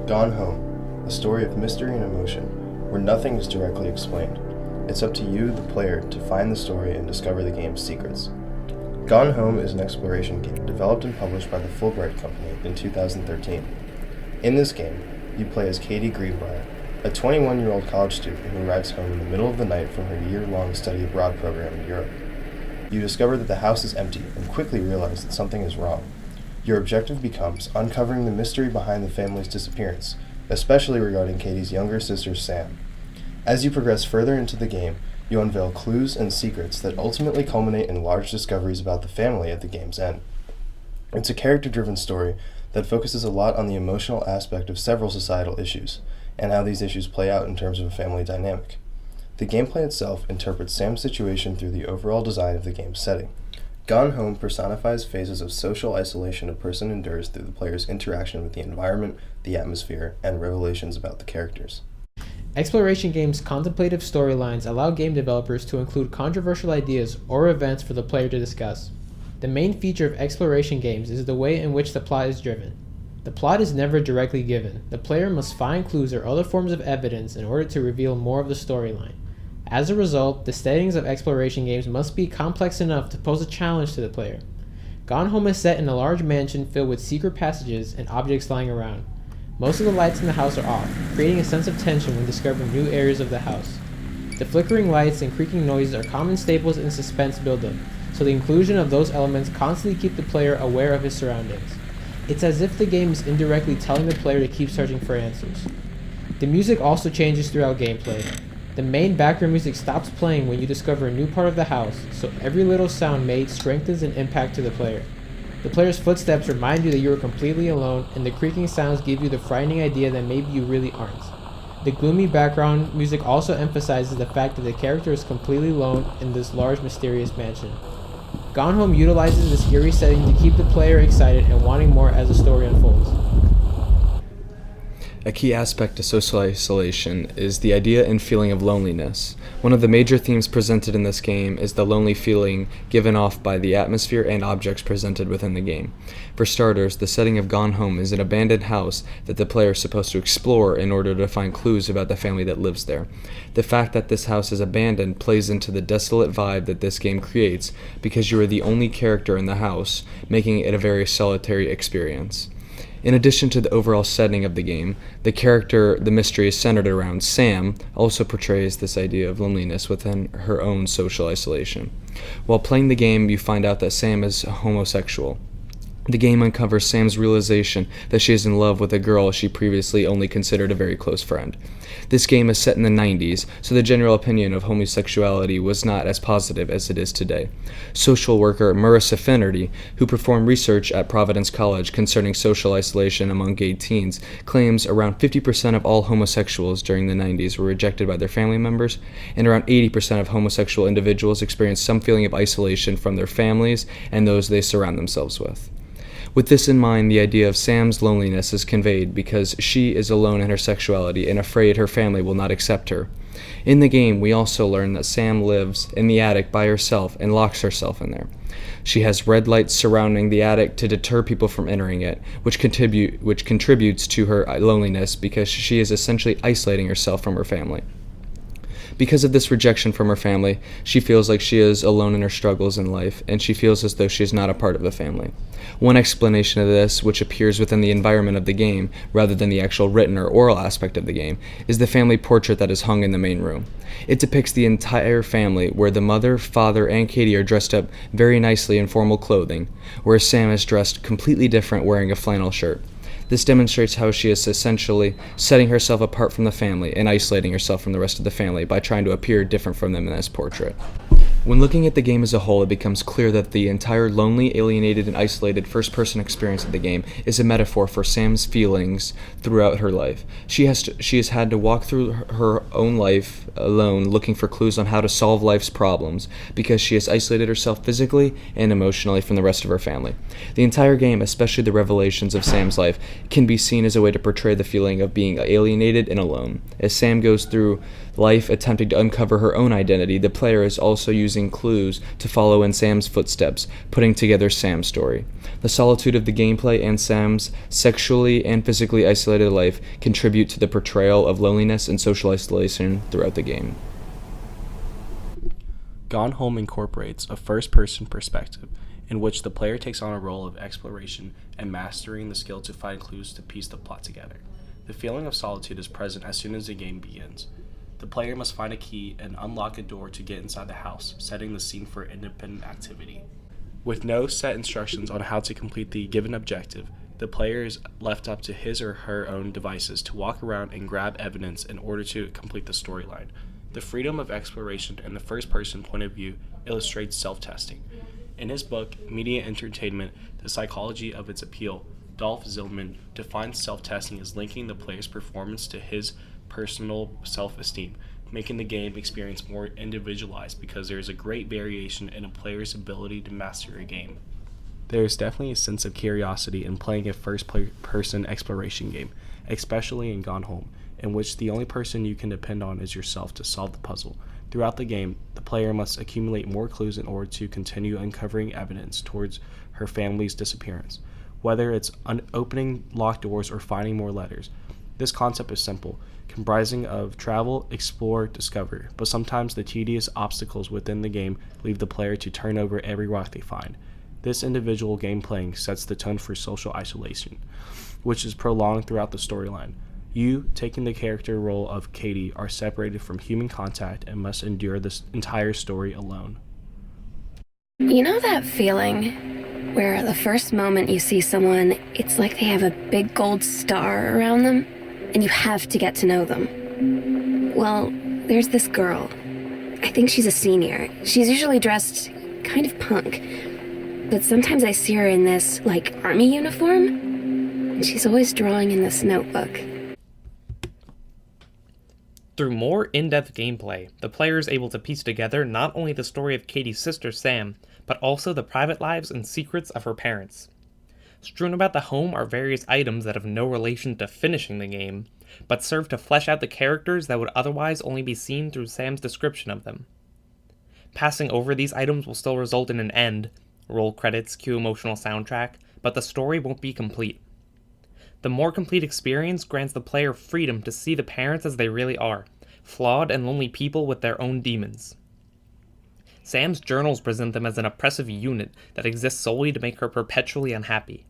Gone Home, a story of mystery and emotion, where nothing is directly explained. It's up to you, the player, to find the story and discover the game's secrets. Gone Home is an exploration game developed and published by the Fulbright Company in 2013. In this game, you play as Katie Greenbrier, a 21-year-old college student who arrives home in the middle of the night from her year-long study abroad program in Europe. You discover that the house is empty and quickly realize that something is wrong. Your objective becomes uncovering the mystery behind the family's disappearance, especially regarding Katie's younger sister, Sam. As you progress further into the game, you unveil clues and secrets that ultimately culminate in large discoveries about the family at the game's end. It's a character-driven story that focuses a lot on the emotional aspect of several societal issues, and how these issues play out in terms of a family dynamic. The gameplay itself interprets Sam's situation through the overall design of the game's setting. Gone Home personifies phases of social isolation a person endures through the player's interaction with the environment, the atmosphere, and revelations about the characters. Exploration games' contemplative storylines allow game developers to include controversial ideas or events for the player to discuss. The main feature of exploration games is the way in which the plot is driven. The plot is never directly given. The player must find clues or other forms of evidence in order to reveal more of the storyline. As a result, the settings of exploration games must be complex enough to pose a challenge to the player. Gone Home is set in a large mansion filled with secret passages and objects lying around. Most of the lights in the house are off, creating a sense of tension when discovering new areas of the house. The flickering lights and creaking noises are common staples in suspense buildup, so the inclusion of those elements constantly keep the player aware of his surroundings. It's as if the game is indirectly telling the player to keep searching for answers. The music also changes throughout gameplay. The main background music stops playing when you discover a new part of the house, so every little sound made strengthens an impact to the player. The player's footsteps remind you that you are completely alone, and the creaking sounds give you the frightening idea that maybe you really aren't. The gloomy background music also emphasizes the fact that the character is completely alone in this large, mysterious mansion. Gone Home utilizes this eerie setting to keep the player excited and wanting more as the story unfolds. A key aspect of social isolation is the idea and feeling of loneliness. One of the major themes presented in this game is the lonely feeling given off by the atmosphere and objects presented within the game. For starters, the setting of Gone Home is an abandoned house that the player is supposed to explore in order to find clues about the family that lives there. The fact that this house is abandoned plays into the desolate vibe that this game creates because you are the only character in the house, making it a very solitary experience. In addition to the overall setting of the game, the mystery is centered around Sam, also portrays this idea of loneliness within her own social isolation. While playing the game, you find out that Sam is homosexual. The game uncovers Sam's realization that she is in love with a girl she previously only considered a very close friend. This game is set in the 90s, so the general opinion of homosexuality was not as positive as it is today. Social worker Marissa Finnerty, who performed research at Providence College concerning social isolation among gay teens, claims around 50% of all homosexuals during the 90s were rejected by their family members, and around 80% of homosexual individuals experienced some feeling of isolation from their families and those they surround themselves with. With this in mind, the idea of Sam's loneliness is conveyed because she is alone in her sexuality and afraid her family will not accept her. In the game, we also learn that Sam lives in the attic by herself and locks herself in there. She has red lights surrounding the attic to deter people from entering it, which contributes to her loneliness because she is essentially isolating herself from her family. Because of this rejection from her family, she feels like she is alone in her struggles in life, and she feels as though she is not a part of the family. One explanation of this, which appears within the environment of the game, rather than the actual written or oral aspect of the game, is the family portrait that is hung in the main room. It depicts the entire family, where the mother, father, and Katie are dressed up very nicely in formal clothing, whereas Sam is dressed completely different, wearing a flannel shirt. This demonstrates how she is essentially setting herself apart from the family and isolating herself from the rest of the family by trying to appear different from them in this portrait. When looking at the game as a whole, it becomes clear that the entire lonely, alienated, and isolated first-person experience of the game is a metaphor for Sam's feelings throughout her life. She has had to walk through her own life alone, looking for clues on how to solve life's problems, because she has isolated herself physically and emotionally from the rest of her family. The entire game, especially the revelations of Sam's life, can be seen as a way to portray the feeling of being alienated and alone. As Sam goes through life attempting to uncover her own identity, the player is also using clues to follow in Sam's footsteps, putting together Sam's story. The solitude of the gameplay and Sam's sexually and physically isolated life contribute to the portrayal of loneliness and social isolation throughout the game. Gone Home incorporates a first-person perspective in which the player takes on a role of exploration and mastering the skill to find clues to piece the plot together. The feeling of solitude is present as soon as the game begins. The player must find a key and unlock a door to get inside the house, setting the scene for independent activity. With no set instructions on how to complete the given objective, the player is left up to his or her own devices to walk around and grab evidence in order to complete the storyline. The freedom of exploration and the first-person point of view illustrates self-testing. In his book, Media Entertainment, The Psychology of Its Appeal, Dolph Zillman defines self-testing as linking the player's performance to his personal self-esteem, making the game experience more individualized because there is a great variation in a player's ability to master a game. There is definitely a sense of curiosity in playing a first-person exploration game, especially in Gone Home, in which the only person you can depend on is yourself to solve the puzzle. Throughout the game, the player must accumulate more clues in order to continue uncovering evidence towards her family's disappearance, whether it's opening locked doors or finding more letters. This concept is simple, comprising of travel, explore, discover, but sometimes the tedious obstacles within the game leave the player to turn over every rock they find. This individual game playing sets the tone for social isolation, which is prolonged throughout the storyline. You, taking the character role of Katie, are separated from human contact and must endure this entire story alone. You know that feeling where the first moment you see someone, it's like they have a big gold star around them, and you have to get to know them? Well, there's this girl. I think she's a senior. She's usually dressed kind of punk, but sometimes I see her in this, army uniform, and she's always drawing in this notebook. Through more in-depth gameplay, the player is able to piece together not only the story of Katie's sister Sam, but also the private lives and secrets of her parents. Strewn about the home are various items that have no relation to finishing the game, but serve to flesh out the characters that would otherwise only be seen through Sam's description of them. Passing over these items will still result in an end, roll credits, cue emotional soundtrack, but the story won't be complete. The more complete experience grants the player freedom to see the parents as they really are, flawed and lonely people with their own demons. Sam's journals present them as an oppressive unit that exists solely to make her perpetually unhappy.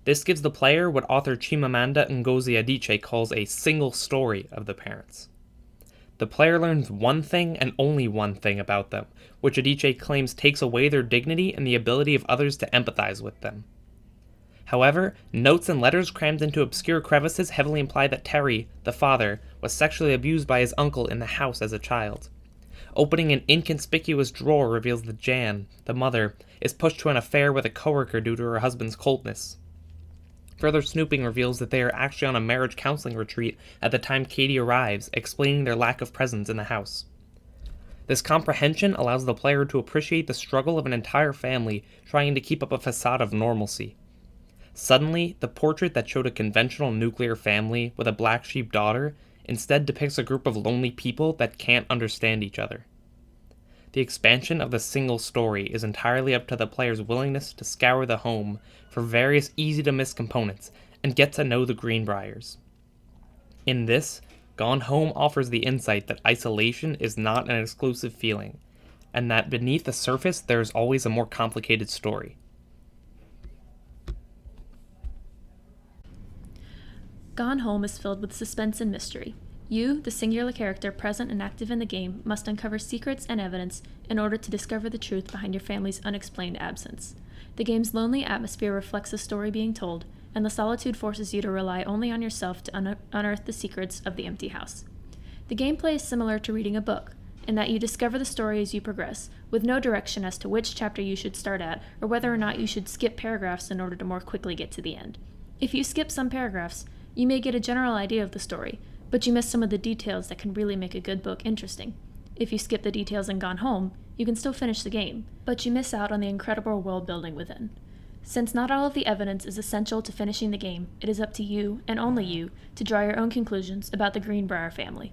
This gives the player what author Chimamanda Ngozi Adichie calls a single story of the parents. The player learns one thing and only one thing about them, which Adichie claims takes away their dignity and the ability of others to empathize with them. However, notes and letters crammed into obscure crevices heavily imply that Terry, the father, was sexually abused by his uncle in the house as a child. Opening an inconspicuous drawer reveals that Jan, the mother, is pushed to an affair with a coworker due to her husband's coldness. Further snooping reveals that they are actually on a marriage counseling retreat at the time Katie arrives, explaining their lack of presence in the house. This comprehension allows the player to appreciate the struggle of an entire family trying to keep up a facade of normalcy. Suddenly, the portrait that showed a conventional nuclear family with a black sheep daughter instead depicts a group of lonely people that can't understand each other. The expansion of the single story is entirely up to the player's willingness to scour the home for various easy-to-miss components and get to know the Greenbriers. In this, Gone Home offers the insight that isolation is not an exclusive feeling, and that beneath the surface there is always a more complicated story. Gone Home is filled with suspense and mystery. You, the singular character present and active in the game, must uncover secrets and evidence in order to discover the truth behind your family's unexplained absence. The game's lonely atmosphere reflects the story being told, and the solitude forces you to rely only on yourself to unearth the secrets of the empty house. The gameplay is similar to reading a book, in that you discover the story as you progress, with no direction as to which chapter you should start at, or whether or not you should skip paragraphs in order to more quickly get to the end. If you skip some paragraphs, you may get a general idea of the story, but you miss some of the details that can really make a good book interesting. If you skip the details in Gone Home, you can still finish the game, but you miss out on the incredible world building within. Since not all of the evidence is essential to finishing the game, it is up to you, and only you, to draw your own conclusions about the Greenbrier family.